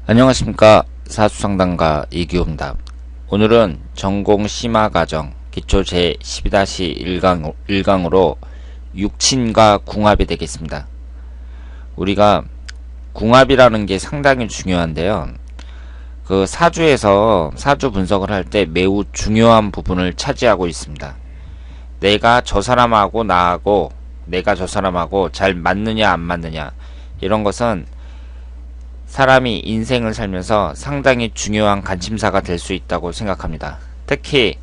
안녕하십니까. 사주상담가 이기호입니다. 오늘은 전공 심화과정 기초 제12-1강으로 육친과 궁합이 되겠습니다. 우리가 궁합이라는 게 상당히 중요한데요. 그 사주에서 사주 분석을 할 때 매우 중요한 부분을 차지하고 있습니다. 내가 저 사람하고 내가 저 사람하고 잘 맞느냐 안 맞느냐, 이런 것은 사람이 인생을 살면서 상당히 중요한 관심사가 될 수 있다고 생각합니다. 특히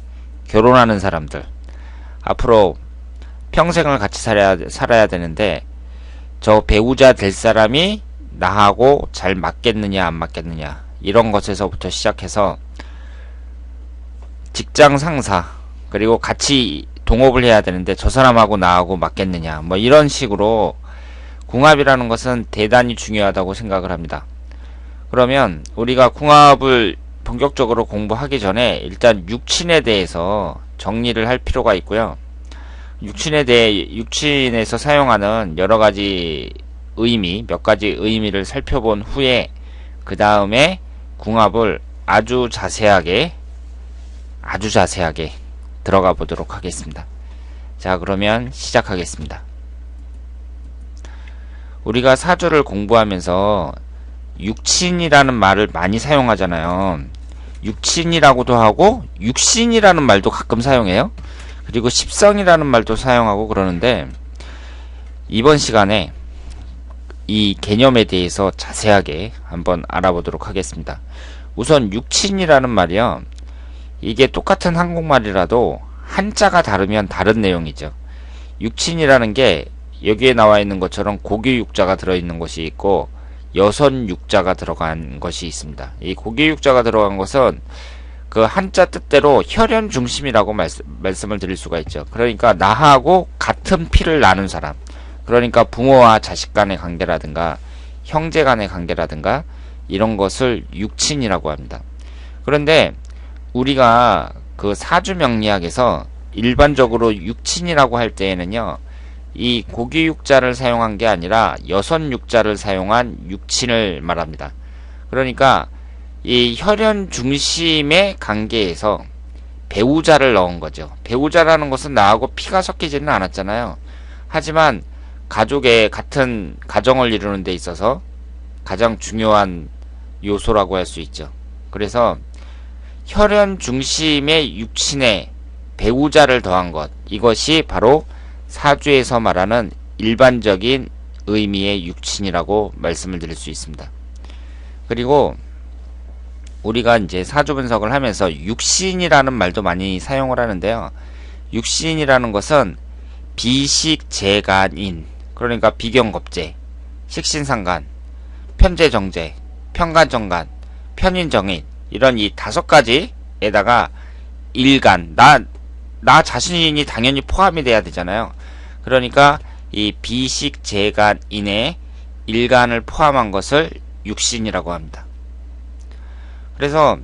결혼하는 사람들, 앞으로 평생을 같이 살아야 되는데 저 배우자 될 사람이 나하고 잘 맞겠느냐 안 맞겠느냐, 이런 것에서부터 시작해서 직장 상사, 그리고 같이 동업을 해야 되는데 저 사람하고 나하고 맞겠느냐, 뭐 이런 식으로 궁합이라는 것은 대단히 중요하다고 생각을 합니다. 그러면 우리가 궁합을 본격적으로 공부하기 전에 일단 육친에 대해서 정리를 할 필요가 있고요. 육친에서 사용하는 여러 가지 몇 가지 의미를 살펴본 후에 그 다음에 궁합을 아주 자세하게 들어가 보도록 하겠습니다. 자, 그러면 시작하겠습니다. 우리가 사주를 공부하면서 육친이라는 말을 많이 사용하잖아요. 육친이라고도 하고 육신이라는 말도 가끔 사용해요. 그리고 십성이라는 말도 사용하고 그러는데, 이번 시간에 이 개념에 대해서 자세하게 한번 알아보도록 하겠습니다. 우선 육친이라는 말이요, 이게 똑같은 한국말이라도 한자가 다르면 다른 내용이죠. 육친이라는 게 여기에 나와 있는 것처럼 고기 육자가 들어있는 것이 있고 여선 육자가 들어간 것이 있습니다. 이 고기 육자가 들어간 것은 그 한자 뜻대로 혈연 중심이라고 말씀을 드릴 수가 있죠. 그러니까 나하고 같은 피를 나눈 사람, 그러니까 부모와 자식 간의 관계라든가 형제 간의 관계라든가 이런 것을 육친이라고 합니다. 그런데 우리가 그 사주명리학에서 일반적으로 육친이라고 할 때에는요, 이 고기 육자를 사용한 게 아니라 여선 육자를 사용한 육친을 말합니다. 그러니까 이 혈연 중심의 관계에서 배우자를 넣은 거죠. 배우자라는 것은 나하고 피가 섞이지는 않았잖아요. 하지만 가족의 같은 가정을 이루는 데 있어서 가장 중요한 요소라고 할 수 있죠. 그래서 혈연 중심의 육친에 배우자를 더한 것, 이것이 바로 사주에서 말하는 일반적인 의미의 육친이라고 말씀을 드릴 수 있습니다. 그리고 우리가 이제 사주 분석을 하면서 육신이라는 말도 많이 사용을 하는데요. 육신이라는 것은 비식재간인, 그러니까 비경겁재, 식신상간, 편재정재, 편간정간, 편인정인, 이런 이 5가지에다가 일간, 나 자신이 당연히 포함이 돼야 되잖아요. 그러니까 이 비식재간인의 일간을 포함한 것을 육신이라고 합니다. 그래서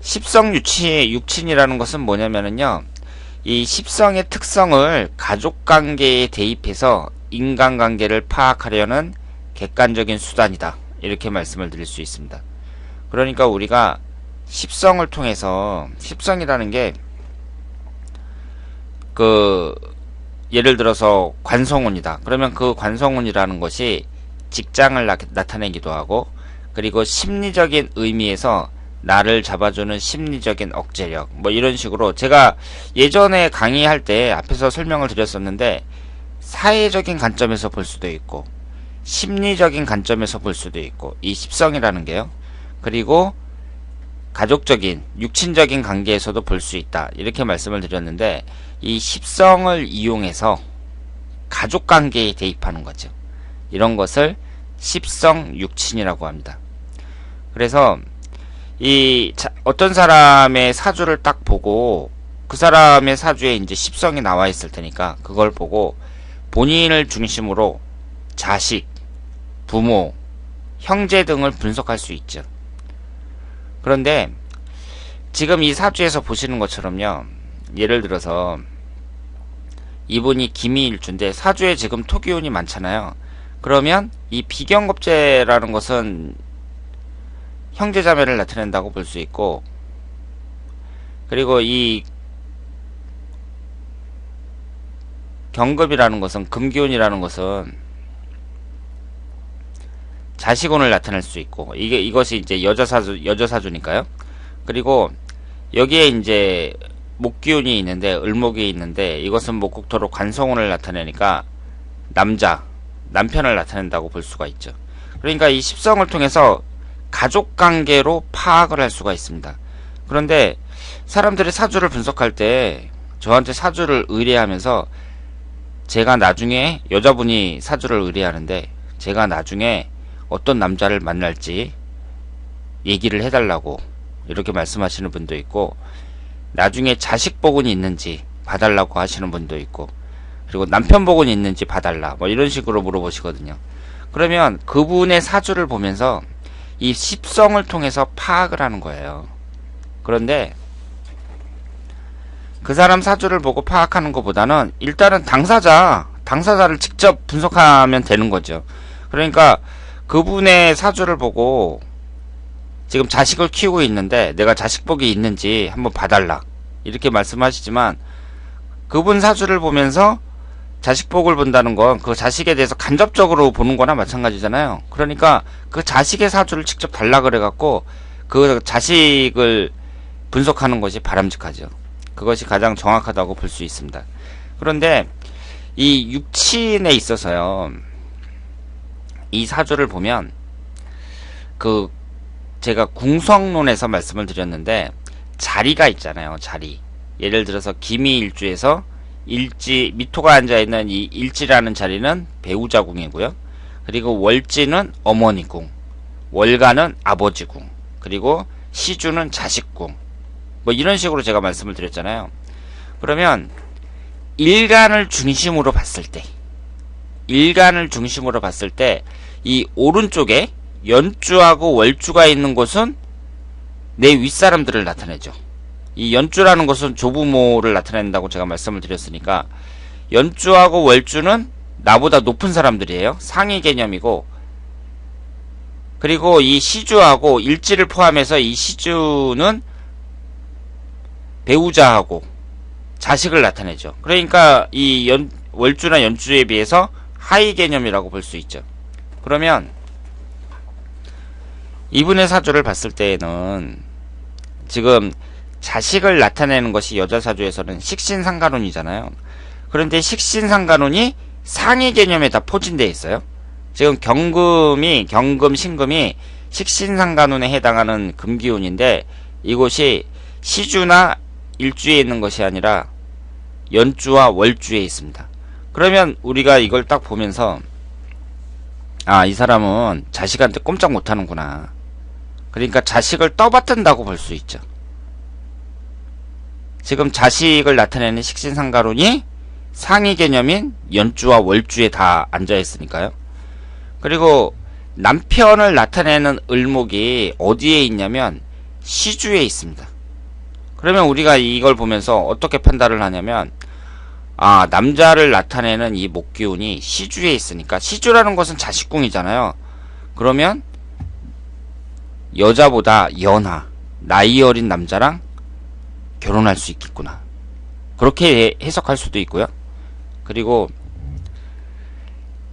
십성육친이라는 것은 뭐냐면요, 이 십성의 특성을 가족관계에 대입해서 인간관계를 파악하려는 객관적인 수단이다, 이렇게 말씀을 드릴 수 있습니다. 그러니까 우리가 십성을 통해서, 십성이라는 게 예를 들어서 관성운이다. 그러면 그 관성운이라는 것이 직장을 나타내기도 하고, 그리고 심리적인 의미에서 나를 잡아주는 심리적인 억제력, 뭐 이런 식으로 제가 예전에 강의할 때 앞에서 설명을 드렸었는데, 사회적인 관점에서 볼 수도 있고 심리적인 관점에서 볼 수도 있고, 이 십성이라는 게요, 그리고 가족적인 육친적인 관계에서도 볼 수 있다, 이렇게 말씀을 드렸는데, 이 십성을 이용해서 가족관계에 대입하는 거죠. 이런 것을 십성육친이라고 합니다. 그래서 어떤 사람의 사주를 딱 보고, 그 사람의 사주에 이제 십성이 나와 있을 테니까 그걸 보고 본인을 중심으로 자식, 부모, 형제 등을 분석할 수 있죠. 그런데 지금 이 사주에서 보시는 것처럼요, 예를 들어서 이분이 기미일주인데 사주에 지금 토기운이 많잖아요. 그러면 이 비경겁재라는 것은 형제자매를 나타낸다고 볼 수 있고, 그리고 이 경금이라는 것은, 금기운이라는 것은 자식운을 나타낼 수 있고, 이것이 이제 여자사주니까요. 그리고 여기에 이제 목기운이 있는데, 을목이 있는데, 이것은 목국토로 관성운을 나타내니까 남편을 나타낸다고 볼 수가 있죠. 그러니까 이 십성을 통해서 가족관계로 파악을 할 수가 있습니다. 그런데 사람들이 사주를 분석할 때 저한테 사주를 의뢰하면서, 제가 나중에, 여자분이 사주를 의뢰하는데 제가 나중에 어떤 남자를 만날지 얘기를 해달라고 이렇게 말씀하시는 분도 있고, 나중에 자식 복은 있는지 봐달라고 하시는 분도 있고, 그리고 남편 복은 있는지 봐달라, 뭐 이런 식으로 물어보시거든요. 그러면 그분의 사주를 보면서 이 십성을 통해서 파악을 하는 거예요. 그런데 그 사람 사주를 보고 파악하는 것보다는 일단은 당사자를 직접 분석하면 되는 거죠. 그러니까 그분의 사주를 보고, 지금 자식을 키우고 있는데 내가 자식복이 있는지 한번 봐달라 이렇게 말씀하시지만, 그분 사주를 보면서 자식복을 본다는 건 그 자식에 대해서 간접적으로 보는 거나 마찬가지잖아요. 그러니까 그 자식의 사주를 직접 달라 그래갖고 그 자식을 분석하는 것이 바람직하죠. 그것이 가장 정확하다고 볼 수 있습니다. 그런데 이 육친에 있어서요, 이 사주를 보면, 제가 궁성론에서 말씀을 드렸는데, 자리가 있잖아요. 자리. 예를 들어서 기미일주에서 미토가 앉아있는 이 일지라는 자리는 배우자궁이고요. 그리고 월지는 어머니궁, 월간은 아버지궁, 그리고 시주는 자식궁, 뭐 이런 식으로 제가 말씀을 드렸잖아요. 그러면 일간을 중심으로 봤을 때 이 오른쪽에 연주하고 월주가 있는 곳은 내 윗사람들을 나타내죠. 이 연주라는 것은 조부모를 나타낸다고 제가 말씀을 드렸으니까, 연주하고 월주는 나보다 높은 사람들이에요. 상위 개념이고, 그리고 이 시주하고 일지를 포함해서 이 시주는 배우자하고 자식을 나타내죠. 그러니까 이 월주나 연주에 비해서 하위 개념이라고 볼 수 있죠. 그러면 이분의 사주를 봤을 때에는 지금 자식을 나타내는 것이 여자사주에서는 식신상간운이잖아요. 그런데 식신상간운이 상위 개념에 다 포진되어 있어요. 지금 경금, 신금이 식신상간운에 해당하는 금기운인데, 이곳이 시주나 일주에 있는 것이 아니라 연주와 월주에 있습니다. 그러면 우리가 이걸 딱 보면서, 이 사람은 자식한테 꼼짝 못하는구나. 그러니까 자식을 떠받든다고 볼 수 있죠. 지금 자식을 나타내는 식신상간운이 상위 개념인 연주와 월주에 다 앉아있으니까요. 그리고 남편을 나타내는 을목이 어디에 있냐면 시주에 있습니다. 그러면 우리가 이걸 보면서 어떻게 판단을 하냐면, 남자를 나타내는 이 목기운이 시주에 있으니까, 시주라는 것은 자식궁이잖아요. 그러면 여자보다 나이 어린 남자랑 결혼할 수 있겠구나, 그렇게 해석할 수도 있고요. 그리고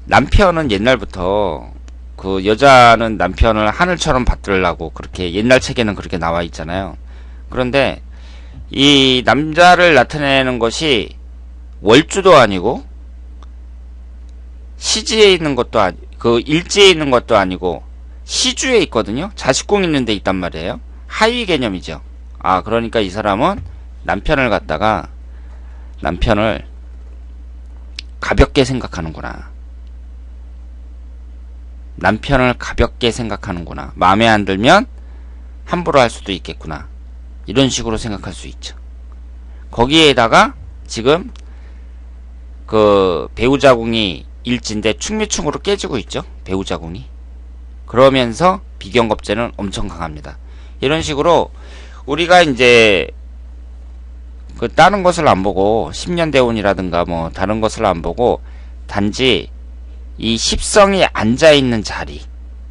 남편은 옛날부터, 그 여자는 남편을 하늘처럼 받들라고 그렇게 옛날 책에는 그렇게 나와 있잖아요. 그런데 이 남자를 나타내는 것이 월주도 아니고 시지에 있는 것도 일지에 있는 것도 아니고 시주에 있거든요. 자식궁 있는 데 있단 말이에요. 하위 개념이죠. 그러니까 이 사람은 남편을 가볍게 생각하는구나. 마음에 안 들면 함부로 할 수도 있겠구나. 이런 식으로 생각할 수 있죠. 거기에다가 지금 그 배우자궁이 일지인데 충미충으로 깨지고 있죠. 배우자궁이. 그러면서 비경겁제는 엄청 강합니다. 이런 식으로 우리가 이제 그 다른 것을 안 보고, 10년 대운이라든가 뭐 다른 것을 안 보고, 단지 이 십성이 앉아있는 자리,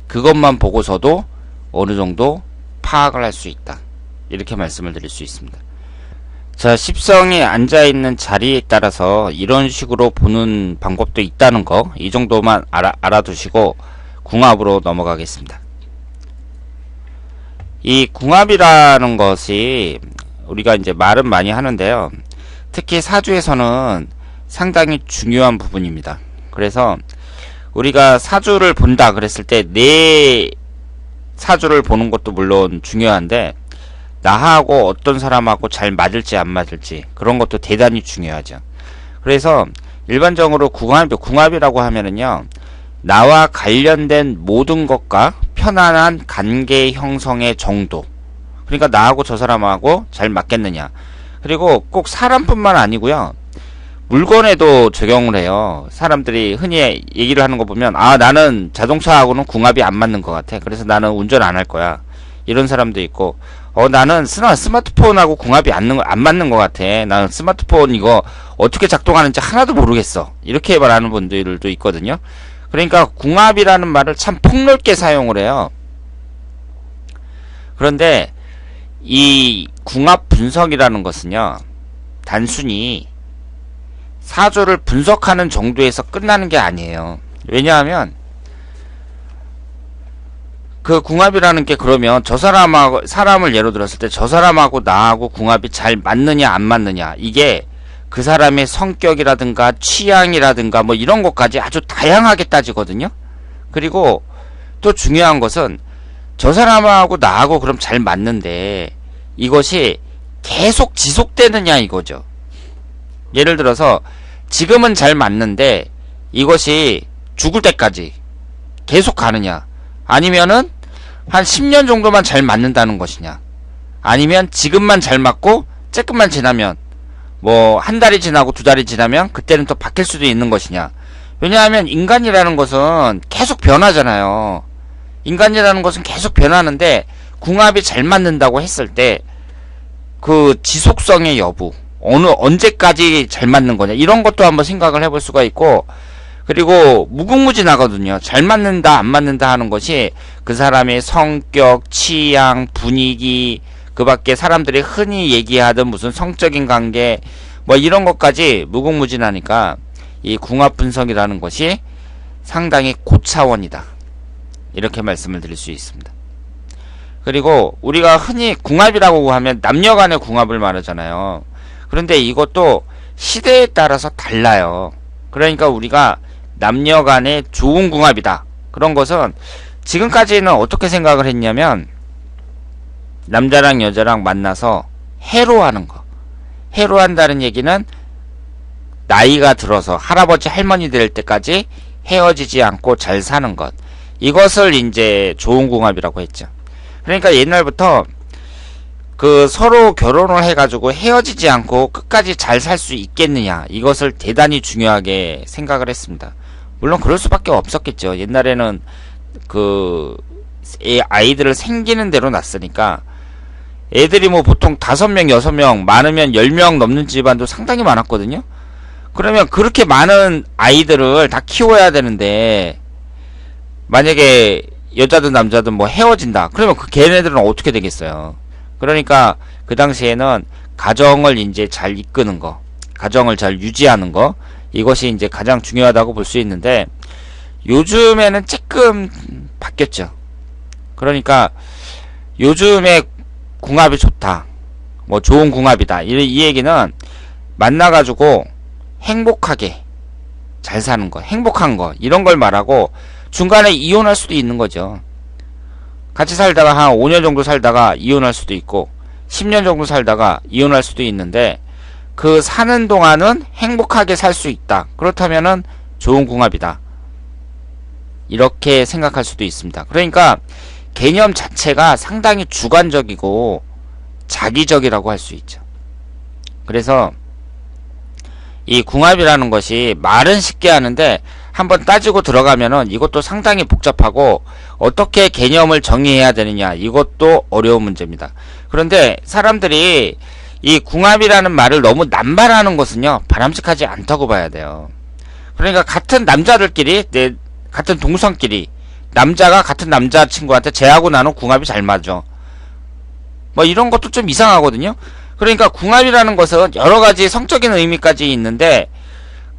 그것만 보고서도 어느 정도 파악을 할 수 있다. 이렇게 말씀을 드릴 수 있습니다. 자, 십성이 앉아있는 자리에 따라서 이런 식으로 보는 방법도 있다는 거, 이 정도만 알아두시고 궁합으로 넘어가겠습니다. 이 궁합이라는 것이 우리가 이제 말은 많이 하는데요. 특히 사주에서는 상당히 중요한 부분입니다. 그래서 우리가 사주를 본다 그랬을 때 내 사주를 보는 것도 물론 중요한데 나하고 어떤 사람하고 잘 맞을지 안 맞을지 그런 것도 대단히 중요하죠. 그래서 일반적으로 궁합이라고 하면은요, 나와 관련된 모든 것과 편안한 관계 형성의 정도, 그러니까 나하고 저 사람하고 잘 맞겠느냐, 그리고 꼭 사람뿐만 아니고요, 물건에도 적용을 해요. 사람들이 흔히 얘기를 하는 거 보면, 아, 나는 자동차하고는 궁합이 안 맞는 것 같아, 그래서 나는 운전 안 할 거야, 이런 사람도 있고, 나는 스마트폰하고 궁합이 안 맞는 것 같아, 나는 스마트폰 이거 어떻게 작동하는지 하나도 모르겠어, 이렇게 말하는 분들도 있거든요. 그러니까 궁합이라는 말을 참 폭넓게 사용을 해요. 그런데 이 궁합 분석이라는 것은요, 단순히 사주를 분석하는 정도에서 끝나는 게 아니에요. 왜냐하면 그 궁합이라는 게, 그러면 저 사람을 예로 들었을 때 저 사람하고 나하고 궁합이 잘 맞느냐 안 맞느냐, 이게 그 사람의 성격이라든가 취향이라든가 뭐 이런 것까지 아주 다양하게 따지거든요. 그리고 또 중요한 것은 저 사람하고 나하고 그럼 잘 맞는데 이것이 계속 지속되느냐 이거죠. 예를 들어서 지금은 잘 맞는데 이것이 죽을 때까지 계속 가느냐, 아니면은 한 10년 정도만 잘 맞는다는 것이냐, 아니면 지금만 잘 맞고 조금만 지나면 뭐 한 달이 지나고 두 달이 지나면 그때는 또 바뀔 수도 있는 것이냐. 왜냐하면 인간이라는 것은 계속 변하잖아요. 인간이라는 것은 계속 변하는데 궁합이 잘 맞는다고 했을 때 그 지속성의 여부, 언제까지 잘 맞는 거냐, 이런 것도 한번 생각을 해볼 수가 있고, 그리고 무궁무진하거든요. 잘 맞는다 안 맞는다 하는 것이 그 사람의 성격, 취향, 분위기, 그 밖에 사람들이 흔히 얘기하던 무슨 성적인 관계 뭐 이런 것까지 무궁무진하니까 이 궁합 분석이라는 것이 상당히 고차원이다, 이렇게 말씀을 드릴 수 있습니다. 그리고 우리가 흔히 궁합이라고 하면 남녀 간의 궁합을 말하잖아요. 그런데 이것도 시대에 따라서 달라요. 그러니까 우리가 남녀 간의 좋은 궁합이다, 그런 것은 지금까지는 어떻게 생각을 했냐면, 남자랑 여자랑 만나서 해로하는 거, 해로한다는 얘기는 나이가 들어서 할아버지 할머니 될 때까지 헤어지지 않고 잘 사는 것, 이것을 이제 좋은 궁합이라고 했죠. 그러니까 옛날부터 그 서로 결혼을 해가지고 헤어지지 않고 끝까지 잘 살 수 있겠느냐, 이것을 대단히 중요하게 생각을 했습니다. 물론 그럴 수밖에 없었겠죠. 옛날에는 그 아이들을 생기는 대로 낳았으니까 애들이 뭐 보통 5명, 6명, 많으면 10명 넘는 집안도 상당히 많았거든요. 그러면 그렇게 많은 아이들을 다 키워야 되는데, 만약에 여자든 남자든 뭐 헤어진다, 그러면 그 걔네들은 어떻게 되겠어요. 그러니까 그 당시에는 가정을 이제 잘 이끄는 거, 가정을 잘 유지하는 거, 이것이 이제 가장 중요하다고 볼 수 있는데, 요즘에는 조금 바뀌었죠. 그러니까 요즘에 궁합이 좋다, 뭐 좋은 궁합이다, 이 얘기는 만나가지고 행복하게 잘 사는 거, 행복한 거, 이런 걸 말하고, 중간에 이혼할 수도 있는 거죠. 같이 살다가 한 5년 정도 살다가 이혼할 수도 있고 10년 정도 살다가 이혼할 수도 있는데, 그 사는 동안은 행복하게 살 수 있다, 그렇다면은 좋은 궁합이다, 이렇게 생각할 수도 있습니다. 그러니까 개념 자체가 상당히 주관적이고 자기적이라고 할 수 있죠. 그래서 이 궁합이라는 것이 말은 쉽게 하는데 한번 따지고 들어가면은 이것도 상당히 복잡하고, 어떻게 개념을 정의해야 되느냐, 이것도 어려운 문제입니다. 그런데 사람들이 이 궁합이라는 말을 너무 남발하는 것은요, 바람직하지 않다고 봐야 돼요. 그러니까 같은 남자들끼리, 같은 동성끼리 남자가 같은 남자친구한테 쟤하고 나는 궁합이 잘 맞아. 뭐 이런 것도 좀 이상하거든요. 그러니까 궁합이라는 것은 여러 가지 성적인 의미까지 있는데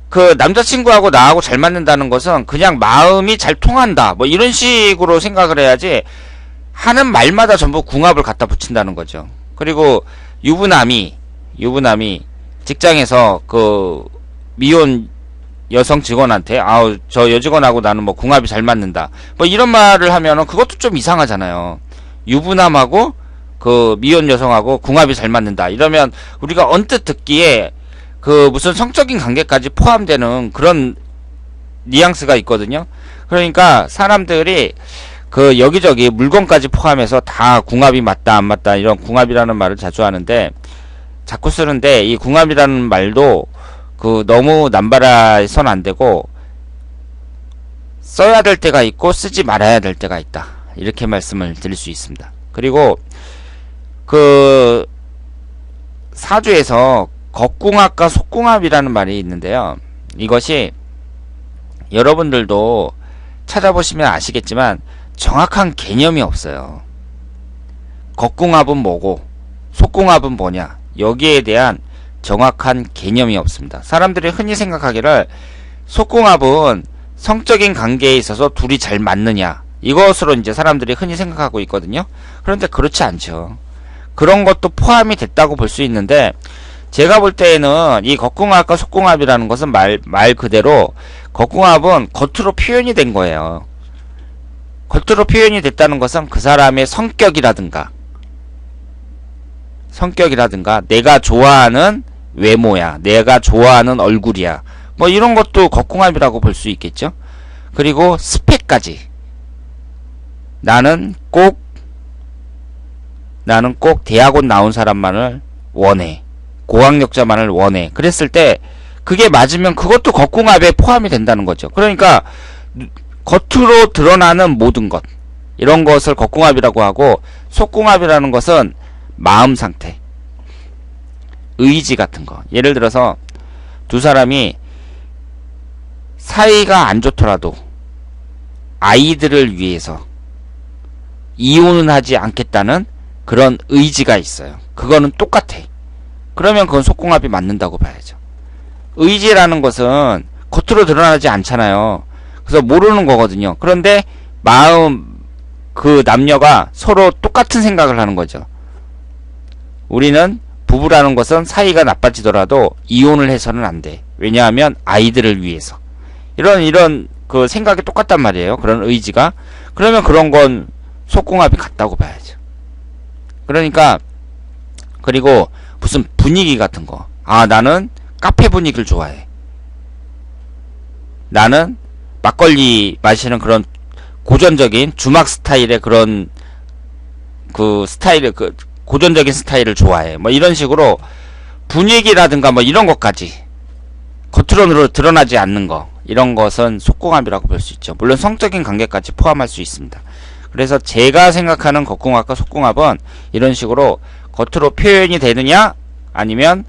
그 남자친구하고 나하고 잘 맞는다는 것은 그냥 마음이 잘 통한다. 뭐 이런 식으로 생각을 해야지 하는 말마다 전부 궁합을 갖다 붙인다는 거죠. 그리고 유부남이 직장에서 그 미혼 여성 직원한테 아우 저 여직원하고 나는 뭐 궁합이 잘 맞는다. 뭐 이런 말을 하면은 그것도 좀 이상하잖아요. 유부남하고 그 미혼 여성하고 궁합이 잘 맞는다. 이러면 우리가 언뜻 듣기에 그 무슨 성적인 관계까지 포함되는 그런 뉘앙스가 있거든요. 그러니까 사람들이 그 여기저기 물건까지 포함해서 다 궁합이 맞다 안 맞다 이런 궁합이라는 말을 자주 하는데 자꾸 쓰는데 이 궁합이라는 말도 그 너무 남발해서는 안 되고 써야 될 때가 있고 쓰지 말아야 될 때가 있다. 이렇게 말씀을 드릴 수 있습니다. 그리고 그 사주에서 겉궁합과 속궁합이라는 말이 있는데요. 이것이 여러분들도 찾아보시면 아시겠지만 정확한 개념이 없어요. 겉궁합은 뭐고 속궁합은 뭐냐 여기에 대한 정확한 개념이 없습니다. 사람들이 흔히 생각하기를 속궁합은 성적인 관계에 있어서 둘이 잘 맞느냐 이것으로 이제 사람들이 흔히 생각하고 있거든요. 그런데 그렇지 않죠. 그런 것도 포함이 됐다고 볼 수 있는데 제가 볼 때에는 이 겉궁합과 속궁합이라는 것은 말 그대로 겉궁합은 겉으로 표현이 된 거예요. 겉으로 표현이 됐다는 것은 그 사람의 성격이라든가 내가 좋아하는 외모야, 내가 좋아하는 얼굴이야, 뭐 이런 것도 겉궁합이라고 볼 수 있겠죠. 그리고 스펙까지 나는 꼭 대학원 나온 사람만을 원해, 고학력자만을 원해. 그랬을 때 그게 맞으면 그것도 겉궁합에 포함이 된다는 거죠. 그러니까 겉으로 드러나는 모든 것 이런 것을 겉궁합이라고 하고 속궁합이라는 것은 마음 상태, 의지 같은 거. 예를 들어서 두 사람이 사이가 안 좋더라도 아이들을 위해서 이혼은 하지 않겠다는 그런 의지가 있어요. 그거는 똑같아. 그러면 그건 속궁합이 맞는다고 봐야죠. 의지라는 것은 겉으로 드러나지 않잖아요. 그래서 모르는 거거든요. 그런데 마음 그 남녀가 서로 똑같은 생각을 하는 거죠. 우리는 부부라는 것은 사이가 나빠지더라도 이혼을 해서는 안 돼. 왜냐하면 아이들을 위해서. 이런 그 생각이 똑같단 말이에요. 그런 의지가. 그러면 그런 건 속궁합이 같다고 봐야죠. 그러니까 그리고 무슨 분위기 같은 거. 아, 나는 카페 분위기를 좋아해. 나는 막걸리 마시는 그런 고전적인 주막 스타일의 그런 그 스타일의 그 고전적인 스타일을 좋아해. 뭐 이런 식으로 분위기라든가 뭐 이런 것까지 겉으로 드러나지 않는 거 이런 것은 속궁합이라고 볼 수 있죠. 물론 성적인 관계까지 포함할 수 있습니다. 그래서 제가 생각하는 겉궁합과 속궁합은 이런 식으로 겉으로 표현이 되느냐 아니면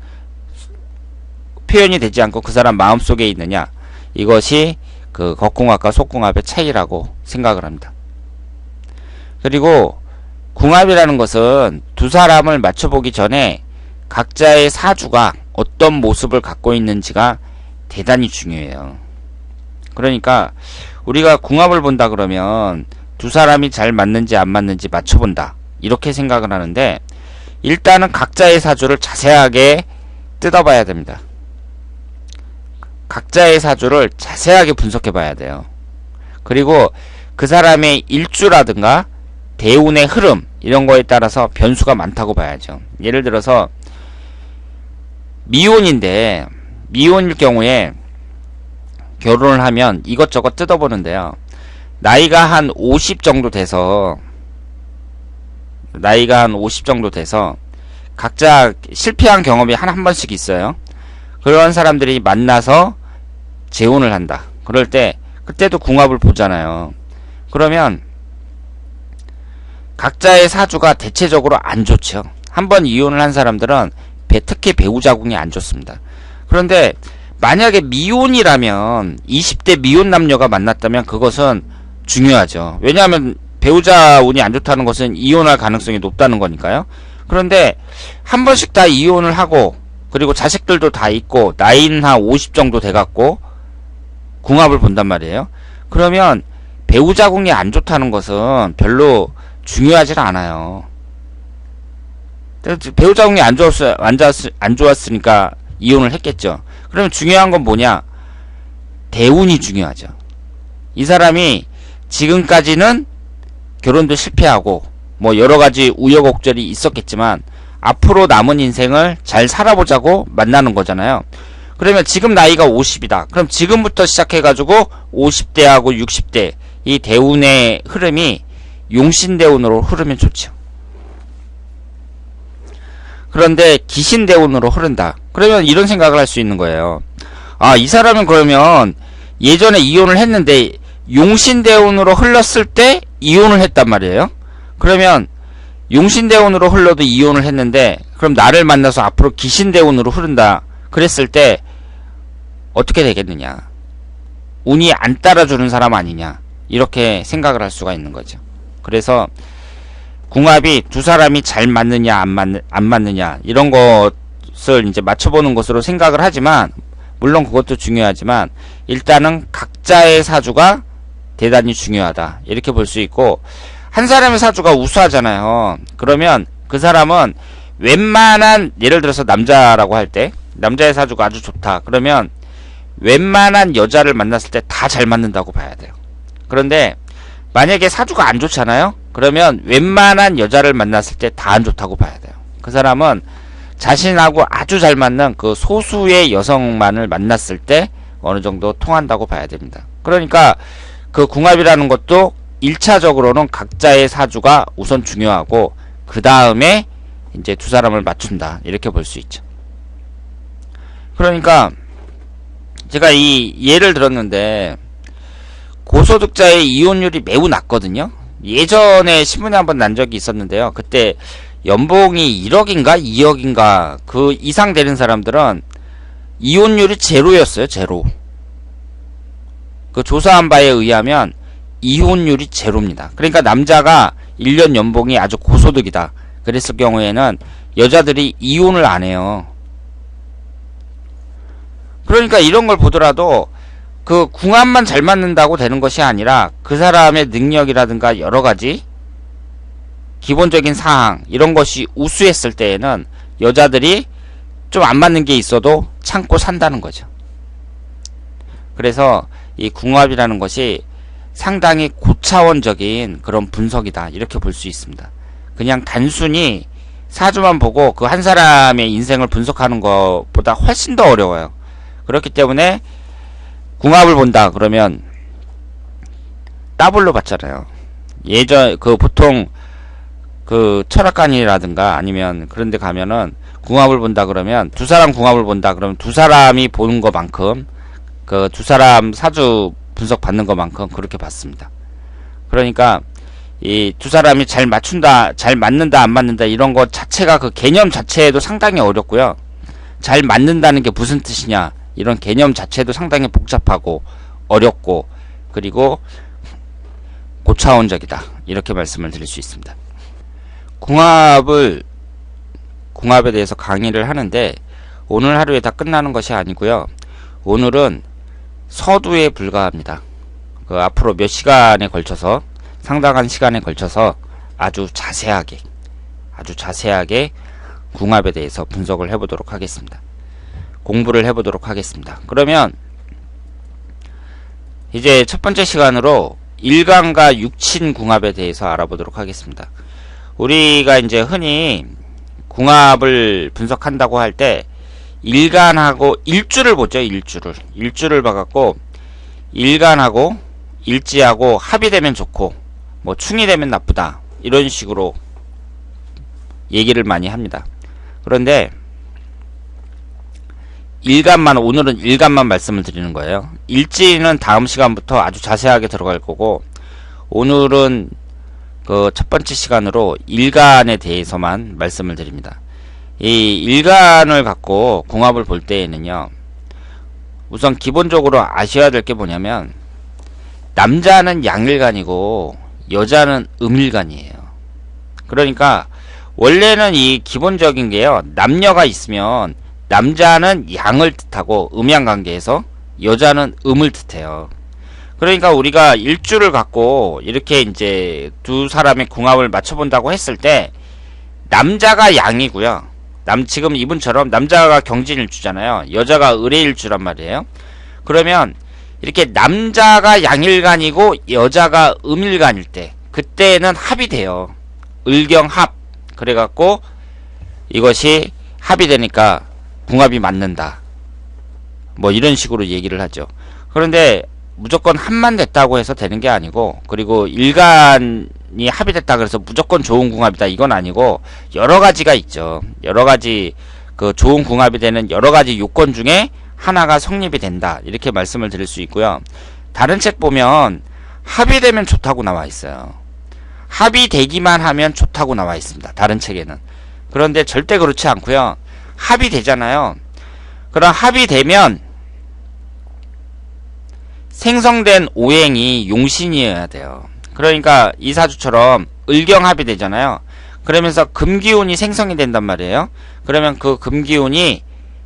표현이 되지 않고 그 사람 마음속에 있느냐 이것이 그 겉궁합과 속궁합의 차이라고 생각을 합니다. 그리고 궁합이라는 것은 두 사람을 맞춰보기 전에 각자의 사주가 어떤 모습을 갖고 있는지가 대단히 중요해요. 그러니까 우리가 궁합을 본다 그러면 두 사람이 잘 맞는지 안 맞는지 맞춰본다 이렇게 생각을 하는데 일단은 각자의 사주를 자세하게 뜯어봐야 됩니다. 각자의 사주를 자세하게 분석해 봐야 돼요. 그리고 그 사람의 일주라든가 대운의 흐름 이런 거에 따라서 변수가 많다고 봐야죠. 예를 들어서 미혼인데 미혼일 경우에 결혼을 하면 이것저것 뜯어보는데요. 나이가 한 50 정도 돼서 각자 실패한 경험이 한 번씩 있어요. 그런 사람들이 만나서 재혼을 한다. 그럴 때 그때도 궁합을 보잖아요. 그러면 각자의 사주가 대체적으로 안 좋죠. 한번 이혼을 한 사람들은 특히 배우자궁이 안 좋습니다. 그런데 만약에 미혼이라면 20대 미혼 남녀가 만났다면 그것은 중요하죠. 왜냐하면 배우자 운이 안 좋다는 것은 이혼할 가능성이 높다는 거니까요. 그런데 한 번씩 다 이혼을 하고 그리고 자식들도 다 있고 나이는 한 50 정도 돼갖고 궁합을 본단 말이에요. 그러면 배우자 궁이 안 좋다는 것은 별로 중요하지 않아요. 배우자 궁이 안 좋았으니까 이혼을 했겠죠. 그러면 중요한 건 뭐냐? 대운이 중요하죠. 이 사람이 지금까지는 결혼도 실패하고 뭐 여러가지 우여곡절이 있었겠지만 앞으로 남은 인생을 잘 살아보자고 만나는 거잖아요. 그러면 지금 나이가 50이다. 그럼 지금부터 시작해가지고 50대하고 60대 이 대운의 흐름이 용신대운으로 흐르면 좋죠. 그런데 기신대운으로 흐른다. 그러면 이런 생각을 할 수 있는 거예요. 아, 이 사람은 그러면 예전에 이혼을 했는데 용신대운으로 흘렀을 때 이혼을 했단 말이에요. 그러면 용신대운으로 흘러도 이혼을 했는데 그럼 나를 만나서 앞으로 기신대운으로 흐른다. 그랬을 때 어떻게 되겠느냐? 운이 안 따라주는 사람 아니냐? 이렇게 생각을 할 수가 있는 거죠. 그래서 궁합이 두 사람이 잘 맞느냐 안 맞느냐 이런 것을 이제 맞춰보는 것으로 생각을 하지만 물론 그것도 중요하지만 일단은 각자의 사주가 대단히 중요하다 이렇게 볼 수 있고 한 사람의 사주가 우수하잖아요. 그러면 그 사람은 웬만한 예를 들어서 남자라고 할 때 남자의 사주가 아주 좋다. 그러면 웬만한 여자를 만났을 때 다 잘 맞는다고 봐야 돼요. 그런데 만약에 사주가 안 좋잖아요. 그러면 웬만한 여자를 만났을 때 다 안 좋다고 봐야 돼요. 그 사람은 자신하고 아주 잘 맞는 그 소수의 여성만을 만났을 때 어느 정도 통한다고 봐야 됩니다. 그러니까 그 궁합이라는 것도 1차적으로는 각자의 사주가 우선 중요하고 그 다음에 이제 두 사람을 맞춘다 이렇게 볼 수 있죠. 그러니까 제가 이 예를 들었는데 고소득자의 이혼율이 매우 낮거든요. 예전에 신문에 한번 난 적이 있었는데요. 그때 연봉이 1억인가 2억인가 그 이상 되는 사람들은 이혼율이 제로였어요. 제로. 그 조사한 바에 의하면 이혼율이 제로입니다. 그러니까 남자가 1년 연봉이 아주 고소득이다. 그랬을 경우에는 여자들이 이혼을 안 해요. 그러니까 이런 걸 보더라도 그 궁합만 잘 맞는다고 되는 것이 아니라 그 사람의 능력이라든가 여러가지 기본적인 사항 이런 것이 우수했을 때에는 여자들이 좀 안 맞는 게 있어도 참고 산다는 거죠. 그래서 이 궁합이라는 것이 상당히 고차원적인 그런 분석이다 이렇게 볼 수 있습니다. 그냥 단순히 사주만 보고 그 한 사람의 인생을 분석하는 것보다 훨씬 더 어려워요. 그렇기 때문에 궁합을 본다 그러면 따블로 봤잖아요. 예전 그 보통 그 철학관이라든가 아니면 그런 데 가면은 궁합을 본다 그러면 두 사람 궁합을 본다 그러면 두 사람이 보는 것만큼 그 두 사람 사주 분석 받는 것만큼 그렇게 봤습니다. 그러니까 이 두 사람이 잘 맞춘다, 잘 맞는다, 안 맞는다 이런 것 자체가 그 개념 자체에도 상당히 어렵고요. 잘 맞는다는 게 무슨 뜻이냐 이런 개념 자체도 상당히 복잡하고 어렵고 그리고 고차원적이다 이렇게 말씀을 드릴 수 있습니다. 궁합에 대해서 강의를 하는데 오늘 하루에 다 끝나는 것이 아니고요. 오늘은 서두에 불과합니다. 그 앞으로 몇 시간에 걸쳐서 상당한 시간에 걸쳐서 아주 자세하게 궁합에 대해서 분석을 해보도록 하겠습니다. 공부를 해보도록 하겠습니다. 그러면 이제 첫 번째 시간으로 일간과 육친 궁합에 대해서 알아보도록 하겠습니다. 우리가 이제 흔히 궁합을 분석한다고 할 때 일간하고 일주를 보죠. 일주를 봐갖고 일간하고 일지하고 합이 되면 좋고 뭐 충이 되면 나쁘다 이런 식으로 얘기를 많이 합니다. 그런데 오늘은 일간만 말씀을 드리는 거예요. 일지는 다음 시간부터 아주 자세하게 들어갈 거고 오늘은 그 첫 번째 시간으로 일간에 대해서만 말씀을 드립니다. 이 일간을 갖고 궁합을 볼 때에는요, 우선 기본적으로 아셔야 될 게 뭐냐면 남자는 양일간이고 여자는 음일간이에요. 그러니까 원래는 이 기본적인 게요, 남녀가 있으면 남자는 양을 뜻하고 음양관계에서 여자는 음을 뜻해요. 그러니까 우리가 일주를 갖고 이렇게 이제 두 사람의 궁합을 맞춰본다고 했을 때 남자가 양이고요, 지금 이분처럼 남자가 경진일주잖아요, 여자가 을의일주란 말이에요. 그러면 이렇게 남자가 양일간이고 여자가 음일간일 때 그때는 합이 돼요. 을경합. 그래갖고 이것이 합이 되니까 궁합이 맞는다, 뭐 이런 식으로 얘기를 하죠. 그런데 무조건 합만 됐다고 해서 되는 게 아니고, 그리고 일간이 합이 됐다 그래서 무조건 좋은 궁합이다 이건 아니고, 여러 가지가 있죠. 여러 가지 그 좋은 궁합이 되는 여러 가지 요건 중에 하나가 성립이 된다, 이렇게 말씀을 드릴 수 있고요. 다른 책 보면 합이 되면 좋다고 나와 있어요. 합이 되기만 하면 좋다고 나와 있습니다, 다른 책에는. 그런데 절대 그렇지 않고요. 합이 되잖아요. 그럼 합이 되면 생성된 오행이 용신이어야 돼요. 그러니까 이 사주처럼 을경합이 되잖아요. 그러면서 금기운이 생성이 된단 말이에요. 그러면 그 금기운이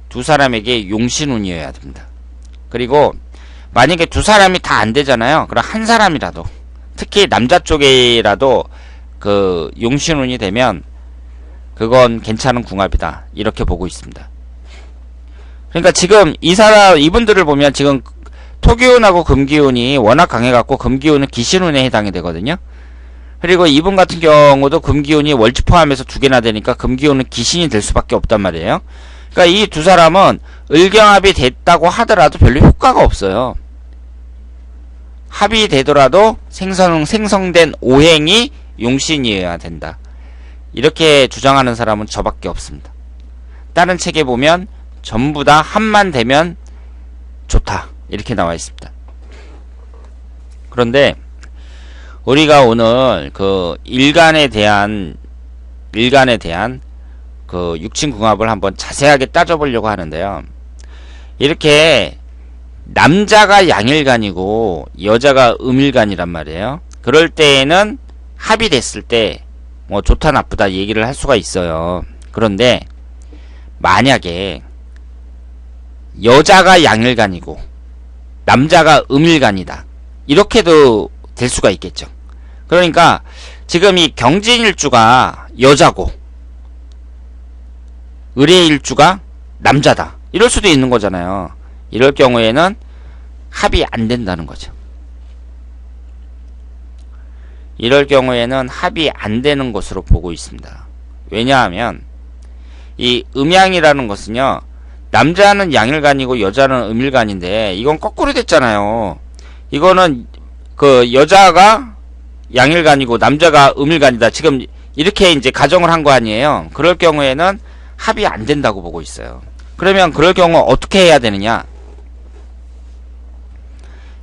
두 사람에게 용신운이어야 됩니다. 그리고 만약에 두 사람이 다 안 되잖아요. 그럼 한 사람이라도, 특히 남자 쪽이라도 그 용신운이 되면 그건 괜찮은 궁합이다, 이렇게 보고 있습니다. 그러니까 지금 이분들을 보면 지금 토기운하고 금기운이 워낙 강해갖고 금기운은 기신운에 해당이 되거든요. 그리고 이분 같은 경우도 금기운이 월지 포함해서 두 개나 되니까 금기운은 기신이 될 수밖에 없단 말이에요. 그러니까 이 두 사람은 을경합이 됐다고 하더라도 별로 효과가 없어요. 합이 되더라도 생성된 오행이 용신이어야 된다, 이렇게 주장하는 사람은 저밖에 없습니다. 다른 책에 보면 전부 다 합만 되면 좋다, 이렇게 나와 있습니다. 그런데 우리가 오늘 그 일간에 대한 그 육친궁합을 한번 자세하게 따져보려고 하는데요. 이렇게 남자가 양일간이고 여자가 음일간이란 말이에요. 그럴 때에는 합이 됐을 때 뭐 좋다 나쁘다 얘기를 할 수가 있어요. 그런데 만약에 여자가 양일간이고 남자가 음일간이다, 이렇게도 될 수가 있겠죠. 그러니까 지금 이 경진일주가 여자고 을의일주가 남자다, 이럴 수도 있는 거잖아요. 이럴 경우에는 합이 안 된다는 거죠. 이럴 경우에는 합이 안 되는 것으로 보고 있습니다. 왜냐하면 이 음양이라는 것은요, 남자는 양일간이고 여자는 음일간인데 이건 거꾸로 됐잖아요. 이거는 그 여자가 양일간이고 남자가 음일간이다, 지금 이렇게 이제 가정을 한 거 아니에요. 그럴 경우에는 합이 안 된다고 보고 있어요. 그러면 그럴 경우 어떻게 해야 되느냐?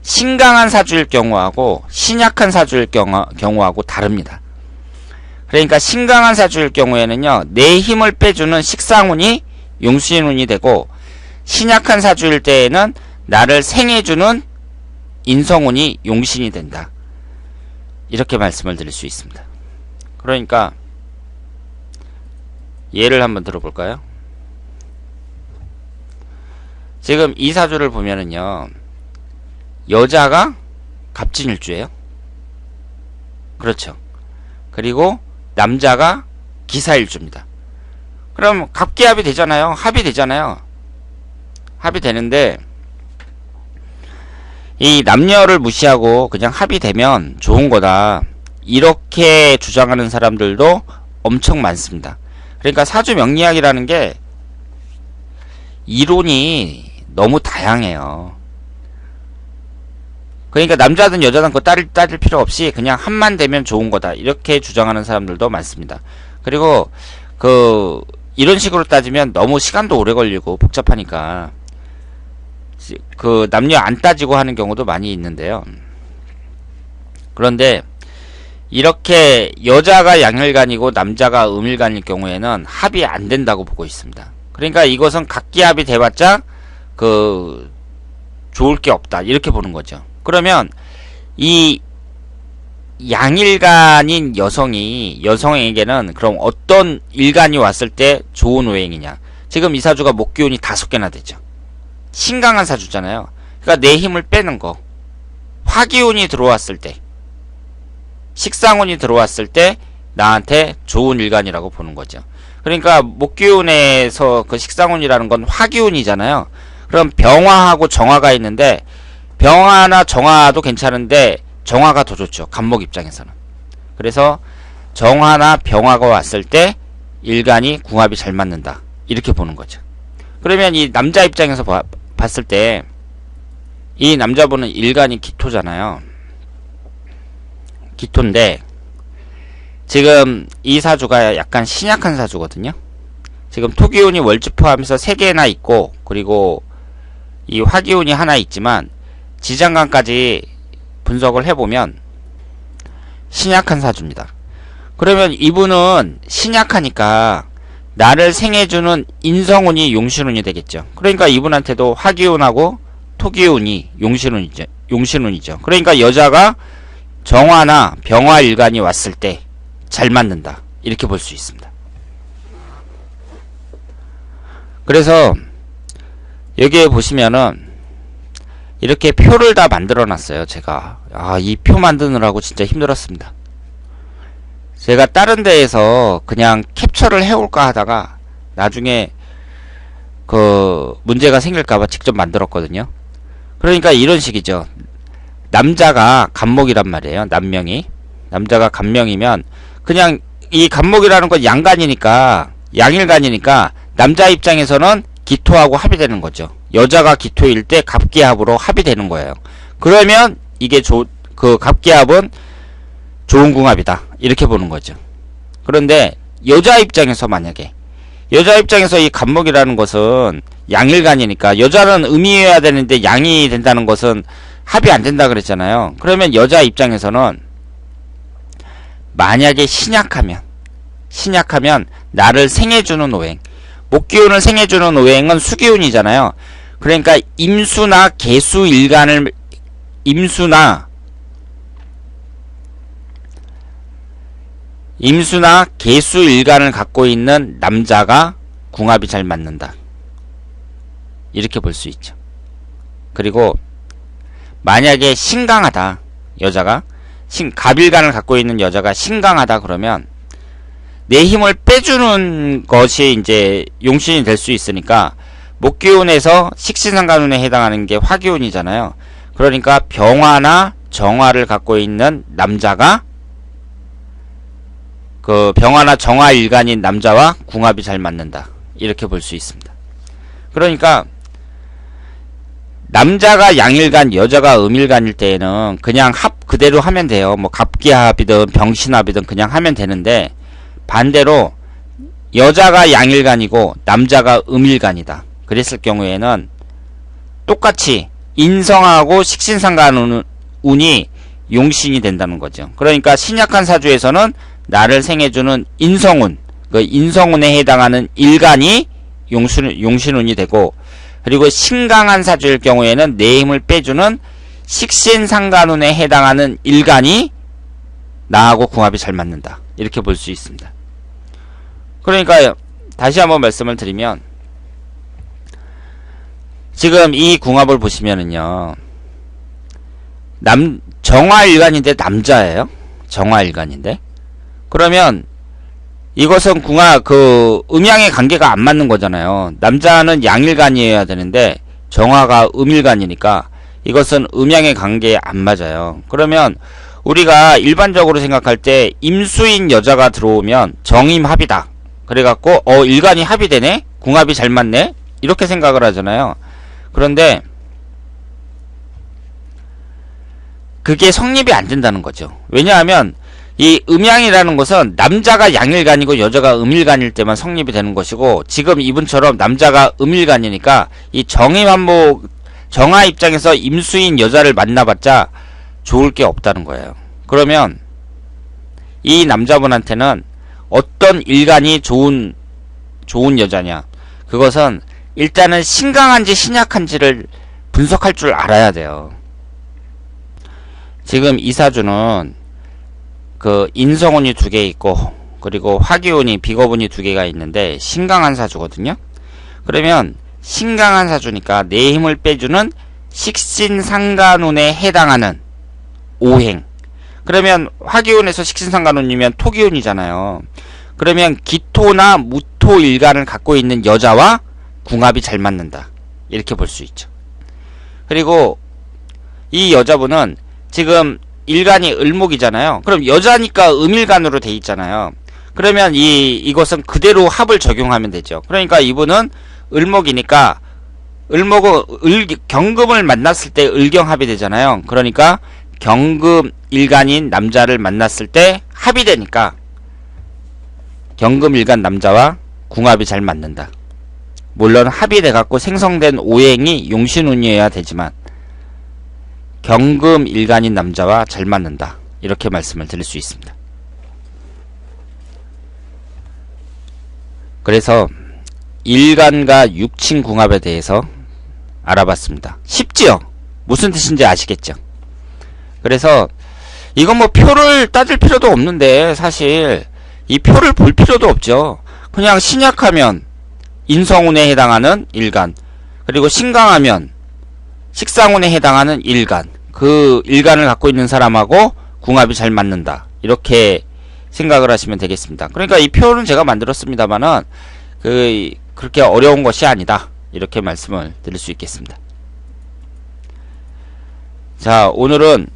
신강한 사주일 경우하고 신약한 사주일 경우하고 다릅니다. 그러니까 신강한 사주일 경우에는요, 내 힘을 빼주는 식상운이 용신운이 되고, 신약한 사주일 때에는 나를 생해주는 인성운이 용신이 된다, 이렇게 말씀을 드릴 수 있습니다. 그러니까 예를 한번 들어볼까요? 지금 이 사주를 보면은요, 여자가 갑진일주예요. 그렇죠. 그리고 남자가 기사일주입니다. 그럼 갑기합이 되잖아요. 합이 되잖아요. 합이 되는데 이 남녀를 무시하고 그냥 합이 되면 좋은 거다, 이렇게 주장하는 사람들도 엄청 많습니다. 그러니까 사주 명리학이라는 게 이론이 너무 다양해요. 그러니까 남자든 여자든 그거 따질 필요 없이 그냥 합만 되면 좋은 거다, 이렇게 주장하는 사람들도 많습니다. 그리고 이런 식으로 따지면 너무 시간도 오래 걸리고 복잡하니까 그 남녀 안 따지고 하는 경우도 많이 있는데요. 그런데 이렇게 여자가 양일간이고 남자가 음일간일 경우에는 합이 안 된다고 보고 있습니다. 그러니까 이것은 각기합이 돼봤자 좋을 게 없다, 이렇게 보는 거죠. 그러면 이 양일간인 여성에게는 그럼 어떤 일간이 왔을 때 좋은 오행이냐. 지금 이 사주가 목기운이 5개나 되죠. 신강한 사주잖아요. 그러니까 내 힘을 빼는 거. 화기운이 들어왔을 때, 식상운이 들어왔을 때 나한테 좋은 일간이라고 보는 거죠. 그러니까 목기운에서 그 식상운이라는 건 화기운이잖아요. 그럼 병화하고 정화가 있는데 병화나 정화도 괜찮은데 정화가 더 좋죠. 간목 입장에서는. 그래서 정화나 병화가 왔을 때 일간이 궁합이 잘 맞는다. 이렇게 보는 거죠. 그러면 이 남자 입장에서 봤을 때 이 남자분은 일간이 기토잖아요. 기토인데 지금 이 사주가 약간 신약한 사주거든요. 지금 토기운이 월지 포함해서 3개나 있고 그리고 이 화기운이 하나 있지만 지장간까지 분석을 해보면 신약한 사주입니다. 그러면 이분은 신약하니까 나를 생해주는 인성운이 용신운이 되겠죠. 그러니까 이분한테도 화기운하고 토기운이 용신운이죠. 그러니까 여자가 정화나 병화 일간이 왔을 때 잘 맞는다. 이렇게 볼 수 있습니다. 그래서 여기에 보시면은 이렇게 표를 다 만들어 놨어요. 제가 이 표 만드느라고 진짜 힘들었습니다. 제가 다른 데에서 그냥 캡처를 해올까 하다가 나중에 그 문제가 생길까봐 직접 만들었거든요. 그러니까 이런 식이죠. 남자가 간목이란 말이에요. 남자가 간명이면 그냥 이 간목이라는 건 양간이니까 양일간이니까 남자 입장에서는 기토하고 합이 되는 거죠. 여자가 기토일 때 갑기합으로 합이 되는 거예요. 그러면 이게 그 갑기합은 좋은 궁합이다. 이렇게 보는 거죠. 그런데 여자 입장에서 만약에 여자 입장에서 이 간목이라는 것은 양일간이니까 여자는 음이어야 되는데 양이 된다는 것은 합이 안 된다 그랬잖아요. 그러면 여자 입장에서는 만약에 신약하면 나를 생해주는 오행, 목기운을 생해주는 오행은 수기운이잖아요. 그러니까 임수나 개수 일간을 임수나 개수 일간을 갖고 있는 남자가 궁합이 잘 맞는다. 이렇게 볼 수 있죠. 그리고 만약에 신강하다. 여자가 갑일간을 갖고 있는 여자가 신강하다 그러면 내 힘을 빼주는 것이 이제 용신이 될 수 있으니까 목기운에서 식신상간운에 해당하는 게 화기운이잖아요. 그러니까 병화나 정화를 갖고 있는 남자가 그 병화나 정화 일간인 남자와 궁합이 잘 맞는다. 이렇게 볼 수 있습니다. 그러니까 남자가 양일간, 여자가 음일간일 때에는 그냥 합 그대로 하면 돼요. 뭐 갑기합이든 병신합이든 그냥 하면 되는데 반대로 여자가 양일간이고 남자가 음일간이다. 그랬을 경우에는 똑같이 인성하고 식신상간운이 용신이 된다는 거죠. 그러니까 신약한 사주에서는 나를 생해주는 인성운, 그 인성운에 해당하는 일간이 용신운이 되고 그리고 신강한 사주일 경우에는 내 힘을 빼주는 식신상간운에 해당하는 일간이 나하고 궁합이 잘 맞는다. 이렇게 볼 수 있습니다. 그러니까 다시 한번 말씀을 드리면 지금 이 궁합을 보시면은요 정화일간인데 남자예요. 정화일간인데 그러면 이것은 음양의 관계가 안 맞는 거잖아요. 남자는 양일간이어야 되는데 정화가 음일간이니까 이것은 음양의 관계에 안 맞아요. 그러면 우리가 일반적으로 생각할 때 임수인 여자가 들어오면 정임합이다. 그래갖고 일간이 합이 되네? 궁합이 잘 맞네? 이렇게 생각을 하잖아요. 그런데 그게 성립이 안 된다는 거죠. 왜냐하면 이 음양이라는 것은 남자가 양일간이고 여자가 음일간일 때만 성립이 되는 것이고 지금 이분처럼 남자가 음일간이니까 이 정임한목 정화 입장에서 임수인 여자를 만나봤자 좋을 게 없다는 거예요. 그러면 이 남자분한테는 어떤 일간이 좋은 여자냐? 그것은 일단은 신강한지 신약한지를 분석할 줄 알아야 돼요. 지금 이 사주는 그 인성운이 두 개 있고 그리고 화기운이 비거분이 두 개가 있는데 신강한 사주거든요. 그러면 신강한 사주니까 내 힘을 빼주는 식신상간운에 해당하는 오행. 그러면 화기운에서 식신상간운이면 토기운이잖아요. 그러면 기토나 무토 일간을 갖고 있는 여자와 궁합이 잘 맞는다. 이렇게 볼 수 있죠. 그리고 이 여자분은 지금 일간이 을목이잖아요. 그럼 여자니까 음일간으로 돼 있잖아요. 그러면 이것은 그대로 합을 적용하면 되죠. 그러니까 이분은 을목이니까 경금을 만났을 때 을경합이 되잖아요. 그러니까 경금 일간인 남자를 만났을 때 합이 되니까 경금 일간 남자와 궁합이 잘 맞는다. 물론 합이 돼갖고 생성된 오행이 용신운이어야 되지만 경금 일간인 남자와 잘 맞는다. 이렇게 말씀을 드릴 수 있습니다. 그래서 일간과 육친 궁합에 대해서 알아봤습니다. 쉽지요? 무슨 뜻인지 아시겠죠? 그래서 이건 뭐 표를 따질 필요도 없는데 사실 이 표를 볼 필요도 없죠. 그냥 신약하면 인성운에 해당하는 일간, 그리고 신강하면 식상운에 해당하는 일간, 그 일간을 갖고 있는 사람하고 궁합이 잘 맞는다. 이렇게 생각을 하시면 되겠습니다. 그러니까 이 표는 제가 만들었습니다만은 그렇게 어려운 것이 아니다. 이렇게 말씀을 드릴 수 있겠습니다. 자, 오늘은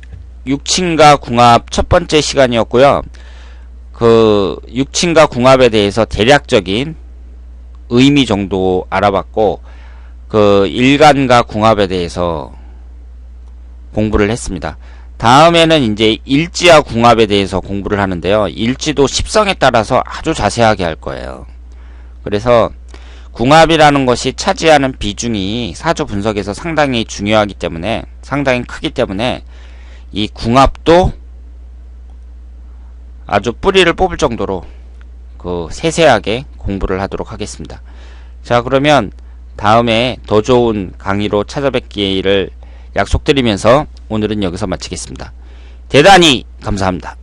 육친과 궁합 첫 번째 시간이었고요. 그 육친과 궁합에 대해서 대략적인 의미 정도 알아봤고, 그 일간과 궁합에 대해서 공부를 했습니다. 다음에는 이제 일지와 궁합에 대해서 공부를 하는데요. 일지도 십성에 따라서 아주 자세하게 할 거예요. 그래서 궁합이라는 것이 차지하는 비중이 사주 분석에서 상당히 중요하기 때문에, 상당히 크기 때문에 이 궁합도 아주 뿌리를 뽑을 정도로 그 세세하게 공부를 하도록 하겠습니다. 자, 그러면 다음에 더 좋은 강의로 찾아뵙기를 약속드리면서 오늘은 여기서 마치겠습니다. 대단히 감사합니다.